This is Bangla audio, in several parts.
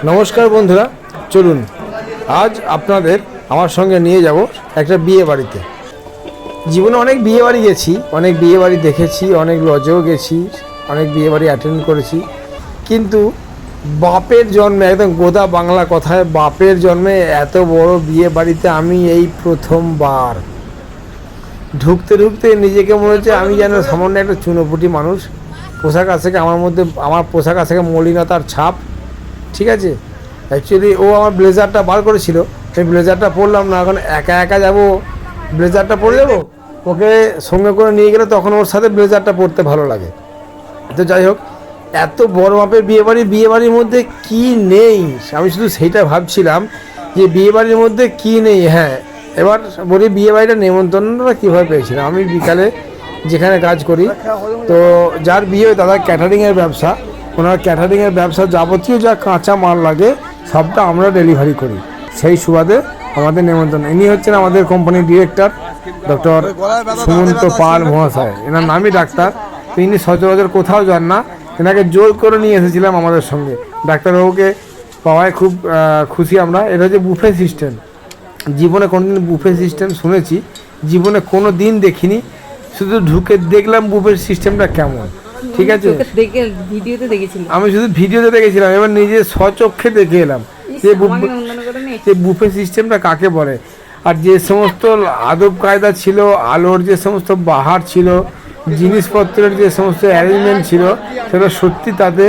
নমস্কার বন্ধুরা, চলুন আজ আপনাদের আমার সঙ্গে নিয়ে যাব একটা বিয়ে বাড়িতে। জীবনে অনেক বিয়ে বাড়ি গেছি, অনেক বিয়ে বাড়ি দেখেছি, অনেক লজেও গেছি, অনেক বিয়ে বাড়ি অ্যাটেন্ড করেছি, কিন্তু বাপের জন্মে, একদম গোদা বাংলা কথায় বাপের জন্মে এত বড় বিয়ে বাড়িতে আমি এই প্রথমবার ঢুকতে ঢুকতে নিজেকে মনে হচ্ছে আমি যেন সামান্য একটা চুনোপুটি মানুষ। পোশাক আশাকে আমার পোশাক আশাকে মলিনতার ছাপ। ঠিক আছে, অ্যাকচুয়ালি ও আমার ব্লেজারটা বার করেছিল, সেই ব্লেজারটা পরলাম না, এখন একা একা যাব, ব্লেজারটা পরে যাবো, ওকে সঙ্গে করে নিয়ে গেলে তখন ওর সাথে ব্লেজারটা পরতে ভালো লাগে। তো যাই হোক, এত বড় মাপের বিয়ে বাড়ির মধ্যে কি নেই আমি শুধু সেইটা ভাবছিলাম যে বিয়ে বাড়ির মধ্যে কি নেই। হ্যাঁ, এবার বলি বিয়ে বাড়িটা নেমন্তন্নটা কীভাবে পেয়েছিলাম। আমি বিকালে যেখানে কাজ করি, তো যার বিয়ে দাদা ক্যাটারিংয়ের ব্যবসা, ওনার ক্যাটারিংয়ের ব্যবসা যাবতীয় যা কাঁচা মাল লাগে সবটা আমরা ডেলিভারি করি। সেই সুবাদে আমাদের নেমন্তন্ন। ইনি হচ্ছেন আমাদের কোম্পানির ডিরেক্টর ডক্টর সুমন্ত পাল মহাশয়। এনার নামই ডাক্তার। তো ইনি সচরাচর কোথাও যান না, এনাকে জোর করে নিয়ে এসেছিলাম আমাদের সঙ্গে। ডাক্তারবাবুকে পাওয়ায় খুব খুশি আমরা। এটা হচ্ছে বুফে সিস্টেম। জীবনে কোনোদিন বুফে সিস্টেম শুনেছি, জীবনে কোনো দিন দেখিনি, শুধু ঢুকে দেখলাম বুফে সিস্টেমটা কেমন। ঠিক আছে, আমি শুধু ভিডিওতে দেখেছিলাম, এবার নিজে স্বচক্ষে দেখে এলাম যে বুফে সিস্টেমটা কাকে বলে। আর যে সমস্ত আদব কায়দা ছিল, আলোর যে সমস্ত বাহার ছিল, জিনিসপত্রের যে সমস্ত অ্যারেঞ্জমেন্ট ছিল, সেটা সত্যি তাতে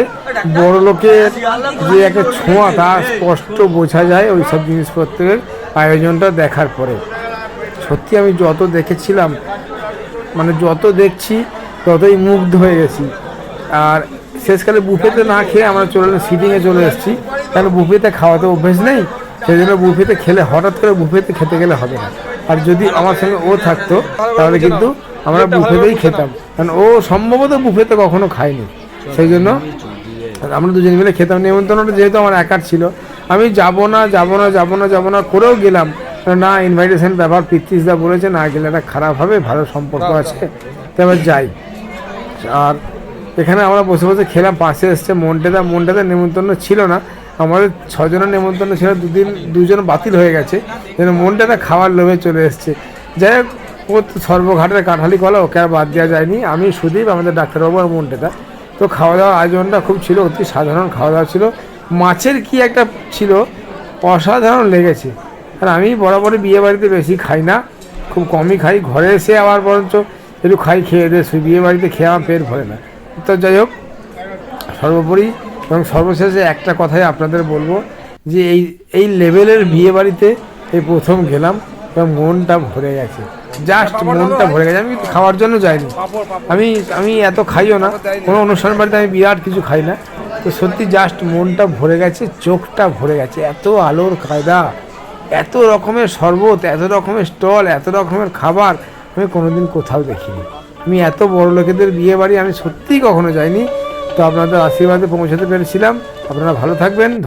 বড় লোকের যে একটা ছোঁয়া তা স্পষ্ট বোঝা যায় ওই সব জিনিসপত্রের আয়োজনটা দেখার পরে। সত্যি আমি যত দেখেছিলাম, মানে যত দেখছি ততই মুগ্ধ হয়ে গেছি। আর শেষকালে বুফেতে না খেয়ে আমরা সিটিংয়ে চলে এসেছি, কারণ বুফেতে খাওয়াতে অভ্যেস নেই। সেই জন্য বুফেতে খেলে, হঠাৎ করে বুফেতে খেতে গেলে হবে না। আর যদি আমার সঙ্গে ও থাকতো তাহলে কিন্তু আমরা বুফেতেই খেতাম, কারণ ও সম্ভবত বুফেতে কখনো খায়নি। সেই জন্য আমরা দুজন মিলে খেতাম। নেমন্তন্নটা যেহেতু আমার একার ছিল, আমি যাবো না করেও গেলাম। না, ইনভাইটেশন ব্যাপার, পিতৃষদা বলেছে না গেলে এটা খারাপ হবে, ভালো সম্পর্ক আছে, তো এবার যাই। আর এখানে আমরা বসে বসে খেলাম। পাশে এসছে মনটাতে নেমন্তন্ন ছিল না, আমাদের 6 জনের নেমন্তন্ন ছিল, দুজন বাতিল হয়ে গেছে, যেন মনটাতে খাওয়ার লোভে চলে এসছে। যাই হোক, ও সর্বঘাটের কাঠালি কলা, ওকে আর বাদ দেওয়া যায়নি। আমি সুদীপ, আমাদের ডাক্তারবাবু আর মনটাটা। তো খাওয়া দাওয়ার আয়োজনটা খুব ছিল, অতি সাধারণ খাওয়া দাওয়া ছিল। মাছের কি একটা ছিল, অসাধারণ লেগেছে। আর আমি বরাবরই বিয়ে বাড়িতে বেশি খাই না, খুব কমই খাই। ঘরে এসে আবার বরঞ্চ একটু খেয়ে দিয়ে বিয়ে বাড়িতে খেয়ে আমার পেট ভরে না। তো যাই হোক, সর্বোপরি এবং সর্বশেষে একটা কথাই আপনাদের বলবো যে এই লেভেলের বিয়ে বাড়িতে এই প্রথম গেলাম এবং মনটা ভরে গেছে, জাস্ট মনটা ভরে গেছে। আমি খাওয়ার জন্য যাইনি, আমি এত খাইও না, কোনো অনুষ্ঠান বাড়িতে আমি বিরাট কিছু খাই না। তো সত্যি জাস্ট মনটা ভরে গেছে, চোখটা ভরে গেছে। এত আলোর কায়দা, এত রকমের শরবত, এত রকমের স্টল, এত রকমের খাবার আমি কোনোদিন কোথাও দেখিনি। আমি এত বড় লোকেদের বিয়ে বাড়ি আমি সত্যিই কখনো যাইনি। তো আপনাদের আশীর্বাদে পৌঁছাতে পেরেছিলাম। আপনারা ভালো থাকবেন।